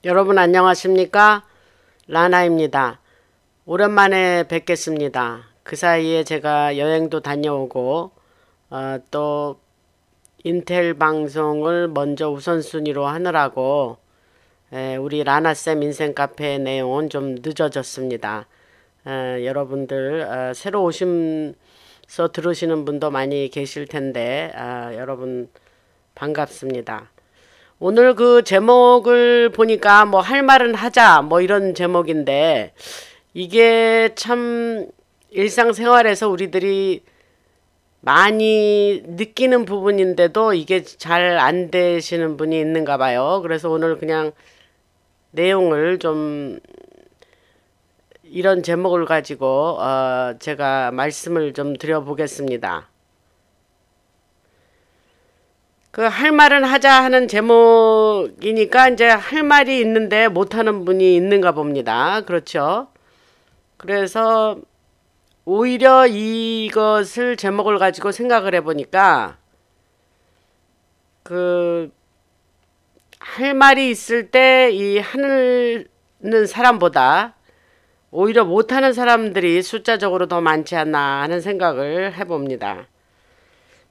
여러분 안녕하십니까? 라나입니다. 오랜만에 뵙겠습니다. 그 사이에 제가 여행도 다녀오고 또 인텔 방송을 먼저 우선순위로 하느라고 우리 라나쌤 인생카페 내용은 좀 늦어졌습니다. 여러분들 새로 오셔서 들으시는 분도 많이 계실 텐데 여러분 반갑습니다. 오늘 그 제목을 보니까 뭐 할 말은 하자 뭐 이런 제목인데 이게 참 일상생활에서 우리들이 많이 느끼는 부분인데도 이게 잘 안 되시는 분이 있는가 봐요. 그래서 오늘 그냥 내용을 좀 이런 제목을 가지고 제가 말씀을 좀 드려보겠습니다. 그 할 말은 하자 하는 제목이니까 이제 할 말이 있는데 못하는 분이 있는가 봅니다. 그렇죠? 그래서 오히려 이것을 제목을 가지고 생각을 해보니까 그 할 말이 있을 때 이 하는 사람보다 오히려 못하는 사람들이 숫자적으로 더 많지 않나 하는 생각을 해봅니다.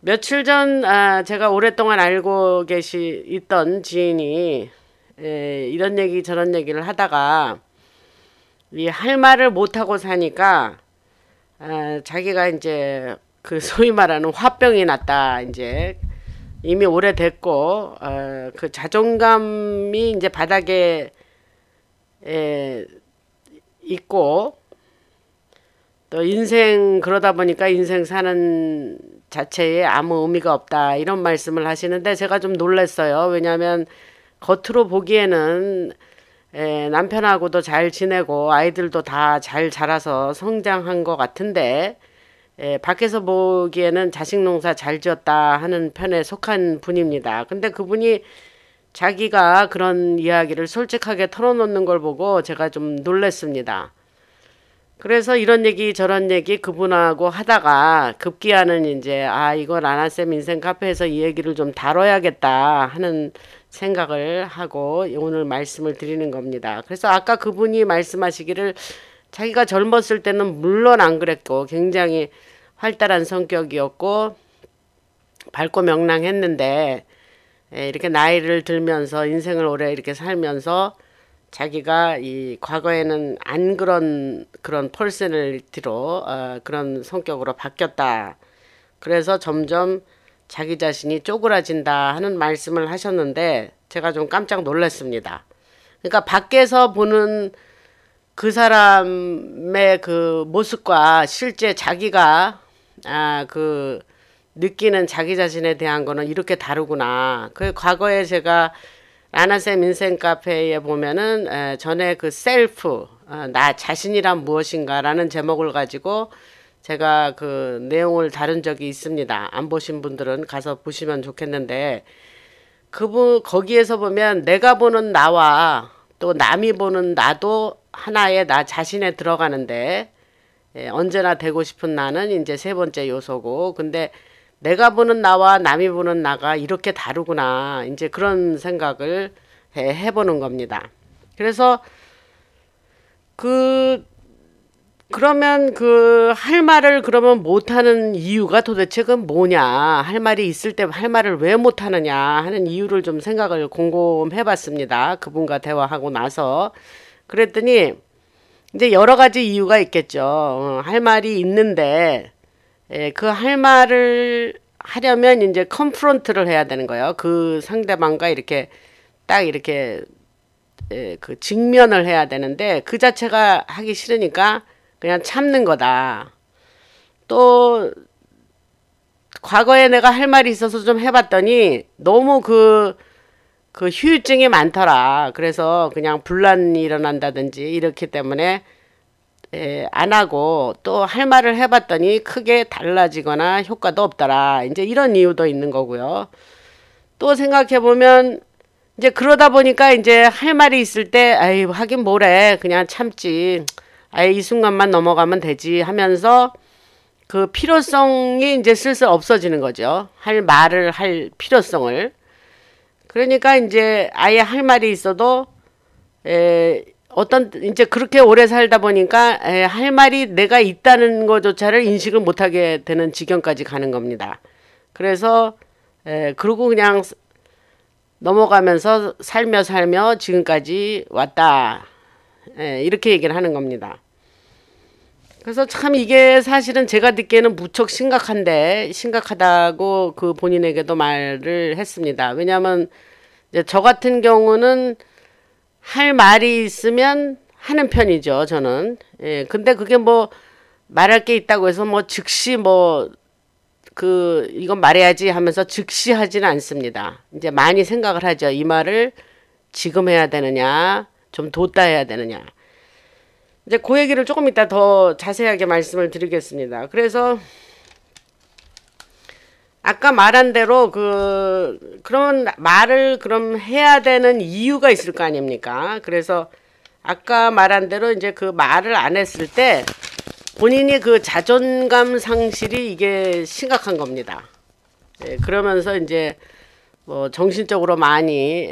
며칠 전 제가 오랫동안 알고 있던 지인이 이런 얘기 저런 얘기를 하다가 이 할 말을 못하고 사니까 자기가 이제 그 소위 말하는 화병이 났다. 이제 이미 오래됐고 그 자존감이 이제 바닥에 있고 또 인생 그러다 보니까 인생 사는 자체에 아무 의미가 없다 이런 말씀을 하시는데 제가 좀 놀랐어요. 왜냐하면 겉으로 보기에는 남편하고도 잘 지내고 아이들도 다 잘 자라서 성장한 것 같은데 밖에서 보기에는 자식 농사 잘 지었다 하는 편에 속한 분입니다. 근데 그분이 자기가 그런 이야기를 솔직하게 털어놓는 걸 보고 제가 좀 놀랐습니다. 그래서 이런 얘기 저런 얘기 그분하고 하다가 급기야는 이제 이거 라나쌤 인생 카페에서 이 얘기를 좀 다뤄야겠다 하는 생각을 하고 오늘 말씀을 드리는 겁니다. 그래서 아까 그분이 말씀하시기를 자기가 젊었을 때는 물론 안 그랬고 굉장히 활달한 성격이었고 밝고 명랑했는데 이렇게 나이를 들면서 인생을 오래 이렇게 살면서 자기가 이 과거에는 안 그런 퍼스널리티로 그런 성격으로 바뀌었다. 그래서 점점 자기 자신이 쪼그라진다 하는 말씀을 하셨는데 제가 좀 깜짝 놀랐습니다. 그러니까 밖에서 보는 그 사람의 그 모습과 실제 자기가 그 느끼는 자기 자신에 대한 거는 이렇게 다르구나. 그 과거에 제가 라나쌤 인생 카페에 보면은 전에 그 셀프 나 자신이란 무엇인가 라는 제목을 가지고 제가 그 내용을 다룬 적이 있습니다. 안 보신 분들은 가서 보시면 좋겠는데 거기에서 보면 내가 보는 나와 또 남이 보는 나도 하나의 나 자신에 들어가는데 언제나 되고 싶은 나는 이제 세 번째 요소고 근데 내가 보는 나와 남이 보는 나가 이렇게 다르구나. 이제 그런 생각을 해보는 겁니다. 그래서 그러면 그 할 말을 그러면 못하는 이유가 도대체 그 뭐냐. 할 말이 있을 때 할 말을 왜 못하느냐 하는 이유를 좀 생각을 곰곰해 봤습니다. 그분과 대화하고 나서. 그랬더니 이제 여러 가지 이유가 있겠죠. 할 말이 있는데 그 할 말을 하려면 이제 컨프런트를 해야 되는 거예요. 그 상대방과 이렇게 딱 이렇게 그 직면을 해야 되는데 그 자체가 하기 싫으니까 그냥 참는 거다. 또 과거에 내가 할 말이 있어서 좀 해봤더니 너무 그 후유증이 많더라. 그래서 그냥 분란이 일어난다든지 이렇기 때문에 안 하고 또 할 말을 해봤더니 크게 달라지거나 효과도 없더라. 이제 이런 이유도 있는 거고요. 또 생각해보면 이제 그러다 보니까 이제 할 말이 있을 때 아이 하긴 뭐래 그냥 참지. 아이 이 순간만 넘어가면 되지 하면서 그 필요성이 이제 슬슬 없어지는 거죠. 할 말을 할 필요성을. 그러니까 이제 아예 할 말이 있어도 어떤 이제 그렇게 오래 살다 보니까 할 말이 내가 있다는 것조차를 인식을 못하게 되는 지경까지 가는 겁니다. 그래서 그러고 그냥 넘어가면서 살며 지금까지 왔다. 이렇게 얘기를 하는 겁니다. 그래서 참 이게 사실은 제가 듣기에는 무척 심각하다고 그 본인에게도 말을 했습니다. 왜냐하면 이제 저 같은 경우는 할 말이 있으면 하는 편이죠, 저는. 근데 그게 뭐 말할 게 있다고 해서 뭐 즉시 뭐 이건 말해야지 하면서 즉시 하지는 않습니다. 이제 많이 생각을 하죠. 이 말을 지금 해야 되느냐, 좀 뒀다 해야 되느냐. 이제 그 얘기를 조금 이따 더 자세하게 말씀을 드리겠습니다. 그래서 아까 말한 대로 그런 말을 그럼 해야 되는 이유가 있을 거 아닙니까? 그래서 아까 말한 대로 이제 그 말을 안 했을 때 본인이 그 자존감 상실이 이게 심각한 겁니다. 그러면서 이제 뭐 정신적으로 많이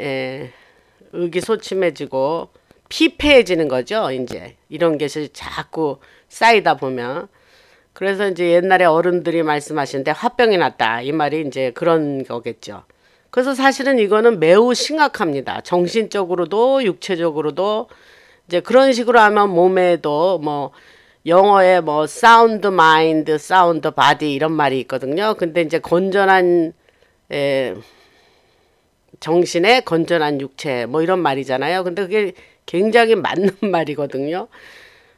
의기소침해지고 피폐해지는 거죠. 이제 이런 것이 자꾸 쌓이다 보면. 그래서 이제 옛날에 어른들이 말씀하시는데 화병이 났다. 이 말이 이제 그런 거겠죠. 그래서 사실은 이거는 매우 심각합니다. 정신적으로도 육체적으로도 이제 그런 식으로 하면 몸에도 뭐 영어에 뭐 사운드 마인드, 사운드 바디 이런 말이 있거든요. 근데 이제 건전한 정신에 건전한 육체 뭐 이런 말이잖아요. 근데 그게 굉장히 맞는 말이거든요.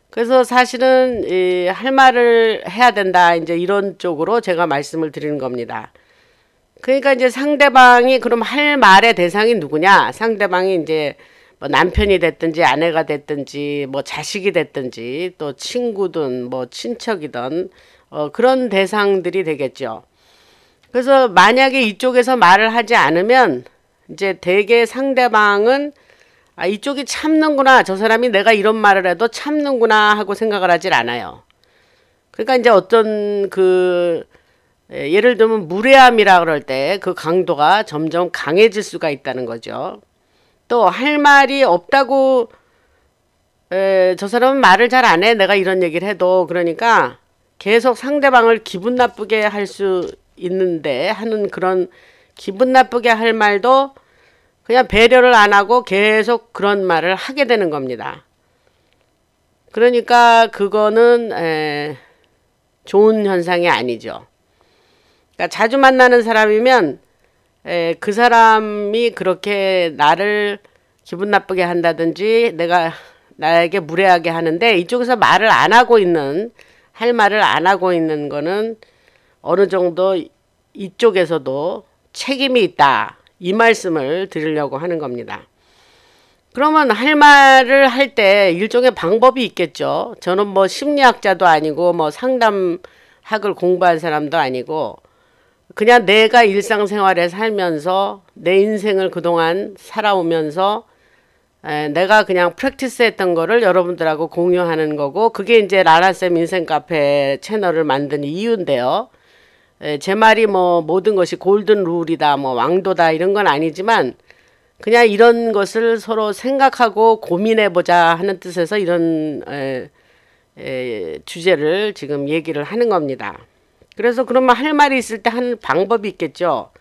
그래서 사실은 할 말을 해야 된다. 이제 이런 쪽으로 제가 말씀을 드리는 겁니다. 그러니까 이제 상대방이 그럼 할 말의 대상이 누구냐? 상대방이 이제 뭐 남편이 됐든지 아내가 됐든지 뭐 자식이 됐든지 또 친구든 뭐 친척이든 그런 대상들이 되겠죠. 그래서 만약에 이쪽에서 말을 하지 않으면 이제 대개 상대방은 이쪽이 참는구나. 저 사람이 내가 이런 말을 해도 참는구나 하고 생각을 하질 않아요. 그러니까 이제 어떤 예를 들면 무례함이라 그럴 때 그 강도가 점점 강해질 수가 있다는 거죠. 또 할 말이 없다고 저 사람은 말을 잘 안 해. 내가 이런 얘기를 해도 그러니까 계속 상대방을 기분 나쁘게 할 수 있는데 하는 그런 기분 나쁘게 할 말도 그냥 배려를 안 하고 계속 그런 말을 하게 되는 겁니다. 그러니까 그거는 좋은 현상이 아니죠. 그러니까 자주 만나는 사람이면 그 사람이 그렇게 나를 기분 나쁘게 한다든지 나에게 무례하게 하는데 이쪽에서 말을 안 하고 있는 할 말을 안 하고 있는 거는 어느 정도 이쪽에서도 책임이 있다. 이 말씀을 드리려고 하는 겁니다. 그러면 할 말을 할 때 일종의 방법이 있겠죠. 저는 뭐 심리학자도 아니고 뭐 상담학을 공부한 사람도 아니고 그냥 내가 일상생활에 살면서 내 인생을 그동안 살아오면서 내가 그냥 프랙티스 했던 거를 여러분들하고 공유하는 거고 그게 이제 라라쌤 인생카페 채널을 만든 이유인데요. 제 말이 뭐 모든 것이 골든 룰이다, 뭐 왕도다 이런 건 아니지만 그냥 이런 것을 서로 생각하고 고민해보자 하는 뜻에서 이런 주제를 지금 얘기를 하는 겁니다. 그래서 그러면 할 말이 있을 때 하는 방법이 있겠죠.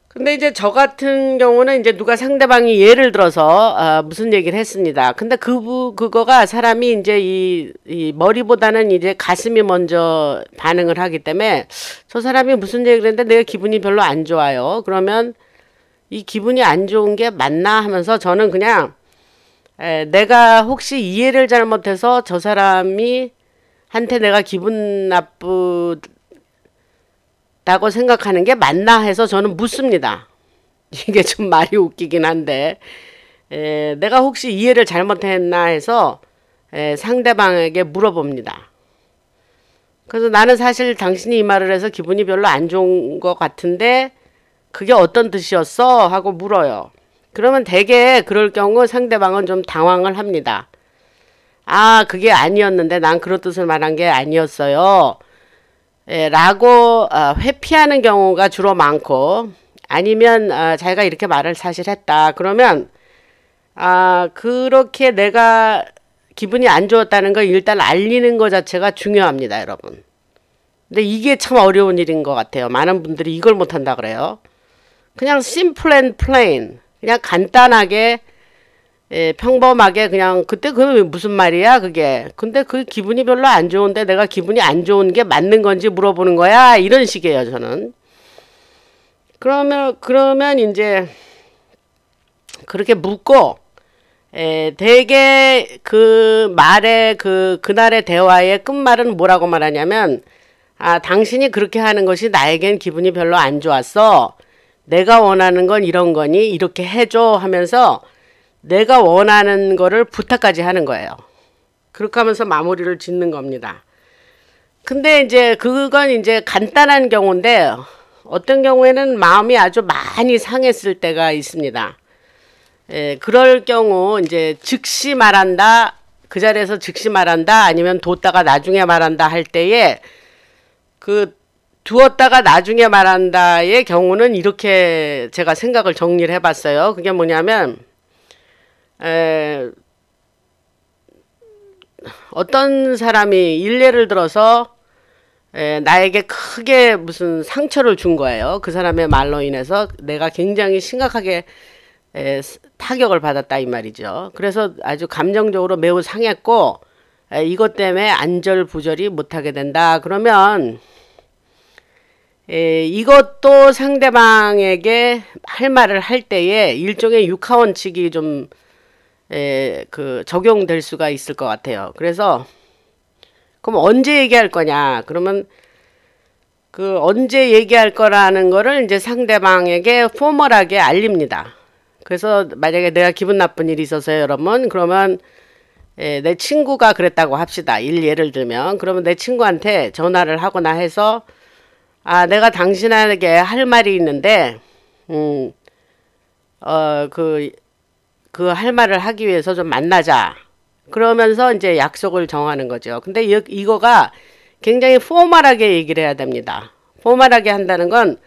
근데 이제 저 같은 경우는 이제 누가 상대방이 예를 들어서 무슨 얘기를 했습니다. 근데 그거가 사람이 이제 이 머리보다는 이제 가슴이 먼저 반응을 하기 때문에 저 사람이 무슨 얘기를 했는데 내가 기분이 별로 안 좋아요. 그러면 이 기분이 안 좋은 게 맞나 하면서 저는 그냥 내가 혹시 이해를 잘못해서 저 사람이 한테 내가 기분 나쁘다고 생각하는 게 맞나 해서 저는 묻습니다. 이게 좀 말이 웃기긴 한데 내가 혹시 이해를 잘못했나 해서 상대방에게 물어봅니다. 그래서 나는 사실 당신이 이 말을 해서 기분이 별로 안 좋은 것 같은데 그게 어떤 뜻이었어? 하고 물어요. 그러면 대개 그럴 경우 상대방은 좀 당황을 합니다. 그게 아니었는데 난 그런 뜻을 말한 게 아니었어요. 라고 회피하는 경우가 주로 많고 아니면 자기가 이렇게 말을 사실 했다. 그러면 그렇게 내가 기분이 안 좋았다는 걸 일단 알리는 것 자체가 중요합니다, 여러분. 근데 이게 참 어려운 일인 것 같아요. 많은 분들이 이걸 못한다 그래요. 그냥 simple and plain, 그냥 간단하게, 평범하게 그냥 그때 그게 무슨 말이야 그게. 근데 그 기분이 별로 안 좋은데 내가 기분이 안 좋은 게 맞는 건지 물어보는 거야, 이런 식이에요 저는. 그러면 이제 그렇게 묻고, 되게 그 말의 그날의 대화의 끝말은 뭐라고 말하냐면, 당신이 그렇게 하는 것이 나에겐 기분이 별로 안 좋았어. 내가 원하는 건 이런 거니 이렇게 해줘 하면서 내가 원하는 거를 부탁까지 하는 거예요. 그렇게 하면서 마무리를 짓는 겁니다. 근데 이제 그건 이제 간단한 경우인데, 어떤 경우에는 마음이 아주 많이 상했을 때가 있습니다. 그럴 경우 이제 즉시 말한다, 그 자리에서 즉시 말한다, 아니면 뒀다가 나중에 말한다 할 때에, 그 두었다가 나중에 말한다의 경우는 이렇게 제가 생각을 정리를 해봤어요. 그게 뭐냐면, 어떤 사람이 일례를 들어서 나에게 크게 무슨 상처를 준 거예요. 그 사람의 말로 인해서 내가 굉장히 심각하게 타격을 받았다 이 말이죠. 그래서 아주 감정적으로 매우 상했고, 이것 때문에 안절부절이 못하게 된다. 그러면 이것도 상대방에게 할 말을 할 때에 일종의 육하원칙이 좀 적용될 수가 있을 것 같아요. 그래서 그럼 언제 얘기할 거냐? 그러면 그 언제 얘기할 거라는 거를 이제 상대방에게 포멀하게 알립니다. 그래서 만약에 내가 기분 나쁜 일이 있었어요, 여러분. 그러면 내 친구가 그랬다고 합시다. 예를 들면 그러면 내 친구한테 전화를 하거나 해서, 내가 당신에게 할 말이 있는데, 그 할 말을 하기 위해서 좀 만나자. 그러면서 이제 약속을 정하는 거죠. 근데 이거가 굉장히 포멀하게 얘기를 해야 됩니다. 포멀하게 한다는 건,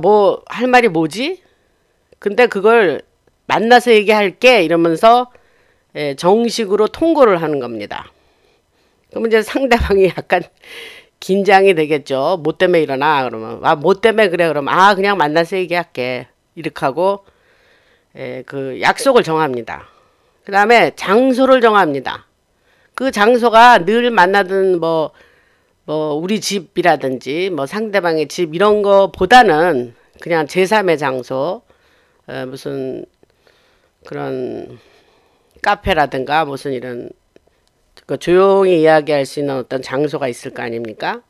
뭐, 할 말이 뭐지? 근데 그걸 만나서 얘기할게. 이러면서 정식으로 통보를 하는 겁니다. 그러면 이제 상대방이 약간 긴장이 되겠죠. 뭐 때문에 일어나? 그러면, 뭐 때문에 그래? 그러면, 그냥 만나서 얘기할게. 이렇게 하고, 그 약속을 정합니다. 그 다음에 장소를 정합니다. 그 장소가 늘 만나던 우리 집이라든지 상대방의 집 이런 거보다는 그냥 제3의 장소, 무슨 그런 카페라든가 무슨 이런 조용히 이야기할 수 있는 어떤 장소가 있을 거 아닙니까?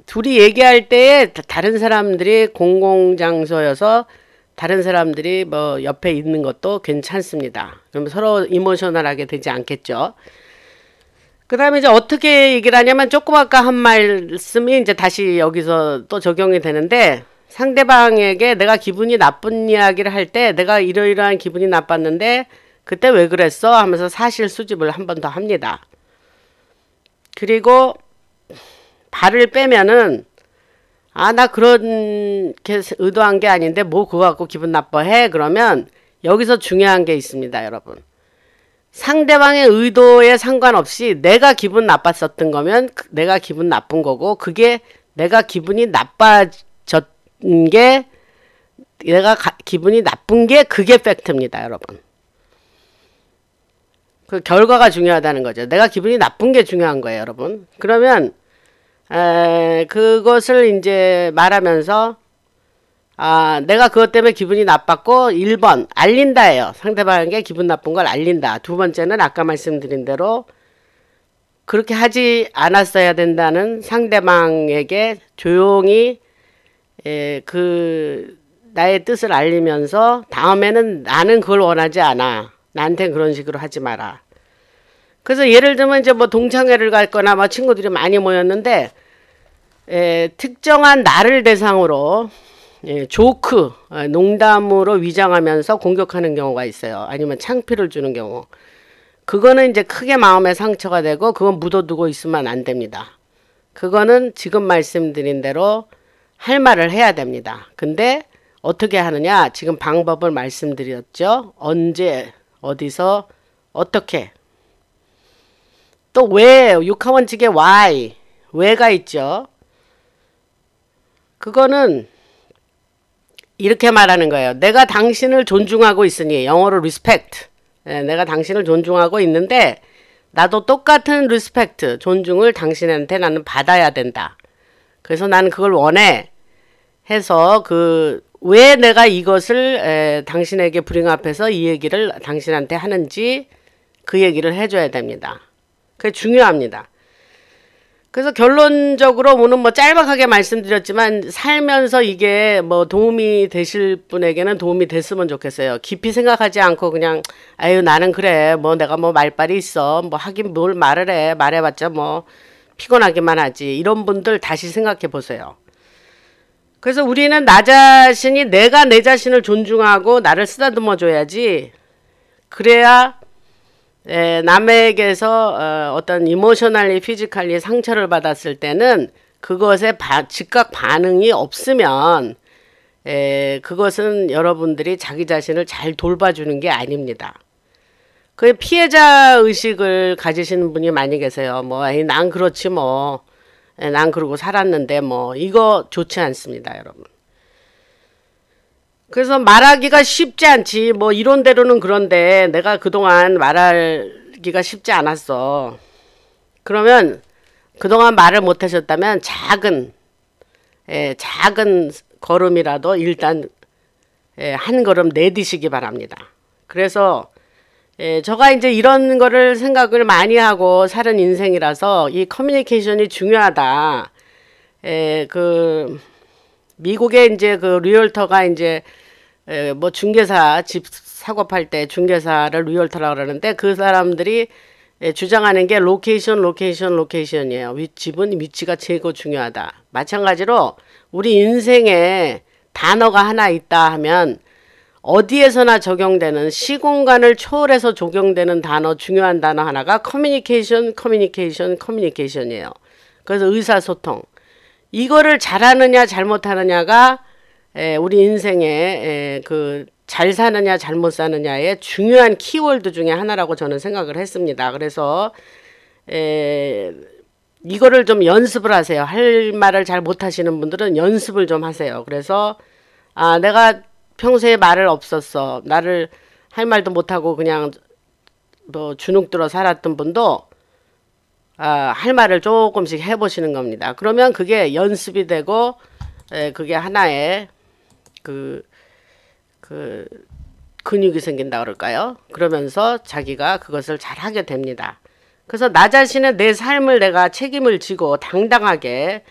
둘이 얘기할 때에 다른 사람들이 공공장소여서 다른 사람들이 옆에 있는 것도 괜찮습니다. 그러면 서로 이모셔널하게 되지 않겠죠. 그 다음에 이제 어떻게 얘기를 하냐면, 조금 아까 한 말씀이 이제 다시 여기서 또 적용이 되는데, 상대방에게 내가 기분이 나쁜 이야기를 할 때, 내가 이러이러한 기분이 나빴는데 그때 왜 그랬어? 하면서 사실 수집을 한 번 더 합니다. 그리고 발을 빼면은, 나 그렇게 의도한 게 아닌데 뭐 그거 갖고 기분 나빠해? 그러면 여기서 중요한 게 있습니다, 여러분. 상대방의 의도에 상관없이 내가 기분 나빴었던 거면 내가 기분 나쁜 거고, 그게 내가 기분이 나빠졌던 게, 내가 기분이 나쁜 게 그게 팩트입니다, 여러분. 그 결과가 중요하다는 거죠. 내가 기분이 나쁜 게 중요한 거예요, 여러분. 그러면 그것을 이제 말하면서, 내가 그것 때문에 기분이 나빴고, 1번 알린다예요. 상대방에게 기분 나쁜 걸 알린다. 두 번째는 아까 말씀드린 대로 그렇게 하지 않았어야 된다는 상대방에게 조용히 나의 뜻을 알리면서, 다음에는 나는 그걸 원하지 않아. 나한테 그런 식으로 하지 마라. 그래서 예를 들면 이제 동창회를 갔거나 친구들이 많이 모였는데, 특정한 나를 대상으로 조크, 농담으로 위장하면서 공격하는 경우가 있어요. 아니면 창피를 주는 경우. 그거는 이제 크게 마음에 상처가 되고, 그건 묻어두고 있으면 안 됩니다. 그거는 지금 말씀드린 대로 할 말을 해야 됩니다. 근데 어떻게 하느냐? 지금 방법을 말씀드렸죠. 언제, 어디서, 어떻게. 또 왜, 육하원칙에 why, 왜가 있죠. 그거는 이렇게 말하는 거예요. 내가 당신을 존중하고 있으니, 영어로 respect. 내가 당신을 존중하고 있는데 나도 똑같은 respect, 존중을 당신한테 나는 받아야 된다. 그래서 나는 그걸 원해. 해서 왜 내가 이것을 당신에게 불행 앞에서 이 얘기를 당신한테 하는지 그 얘기를 해줘야 됩니다. 그게 중요합니다. 그래서 결론적으로 오늘 뭐 짤막하게 말씀드렸지만 살면서 이게 뭐 도움이 되실 분에게는 도움이 됐으면 좋겠어요. 깊이 생각하지 않고 그냥 아유 나는 그래 뭐 내가 뭐 말빨이 있어 뭐 하긴 뭘 말을 해 말해봤자 뭐 피곤하기만 하지 이런 분들 다시 생각해 보세요. 그래서 우리는 나 자신이 내가 내 자신을 존중하고 나를 쓰다듬어 줘야지 그래야 남에게서 어떤 이모셔널리 피지컬리 상처를 받았을 때는 그것에 즉각 반응이 없으면 그것은 여러분들이 자기 자신을 잘 돌봐주는 게 아닙니다. 그 피해자 의식을 가지시는 분이 많이 계세요. 뭐 난 그렇지 뭐 난 그러고 살았는데 뭐 이거 좋지 않습니다, 여러분. 그래서 말하기가 쉽지 않지. 뭐 이론대로는 그런데 내가 그동안 말하기가 쉽지 않았어. 그러면 그동안 말을 못하셨다면 작은 걸음이라도 일단 한 걸음 내디시기 바랍니다. 그래서 제가 이제 이런 거를 생각을 많이 하고 사는 인생이라서 이 커뮤니케이션이 중요하다. 미국에 이제 그 리얼터가 이제 뭐 중개사 집 사고 팔 때 중개사를 리얼터라고 그러는데 그 사람들이 주장하는 게 로케이션이에요. 집은 위치가 최고 중요하다. 마찬가지로 우리 인생에 단어가 하나 있다 하면 어디에서나 적용되는 시공간을 초월해서 적용되는 단어 중요한 단어 하나가 커뮤니케이션이에요. 그래서 의사소통. 이거를 잘하느냐 잘못하느냐가 우리 인생에 잘 사느냐 잘못 사느냐의 중요한 키워드 중에 하나라고 저는 생각을 했습니다. 그래서 이거를 좀 연습을 하세요. 할 말을 잘 못하시는 분들은 연습을 좀 하세요. 그래서 내가 평소에 말을 없었어. 나를 할 말도 못하고 그냥 뭐 주눅들어 살았던 분도 할 말을 조금씩 해보시는 겁니다. 그러면 그게 연습이 되고 그게 하나의 근육이 생긴다 그럴까요? 그러면서 자기가 그것을 잘 하게 됩니다. 그래서 나 자신의 내 삶을 내가 책임을 지고 당당하게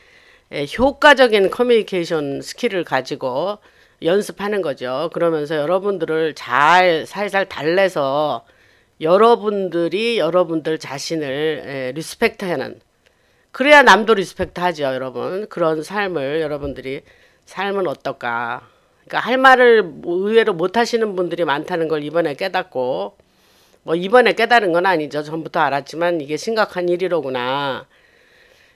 효과적인 커뮤니케이션 스킬을 가지고 연습하는 거죠. 그러면서 여러분들을 잘 살살 달래서 여러분들이 여러분들 자신을 리스펙트하는 그래야 남도 리스펙트 하죠, 여러분. 그런 삶을 여러분들이 삶은 어떨까. 그러니까 할 말을 의외로 못 하시는 분들이 많다는 걸 이번에 깨닫고 뭐 이번에 깨달은 건 아니죠. 전부터 알았지만 이게 심각한 일이로구나.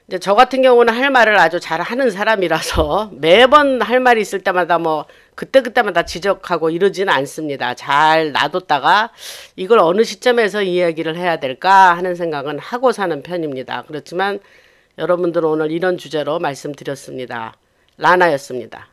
이제 저 같은 경우는 할 말을 아주 잘 하는 사람이라서 매번 할 말이 있을 때마다 뭐 그때마다 지적하고 이러지는 않습니다. 잘 놔뒀다가 이걸 어느 시점에서 이야기를 해야 될까 하는 생각은 하고 사는 편입니다. 그렇지만 여러분들은 오늘 이런 주제로 말씀드렸습니다. 라나였습니다.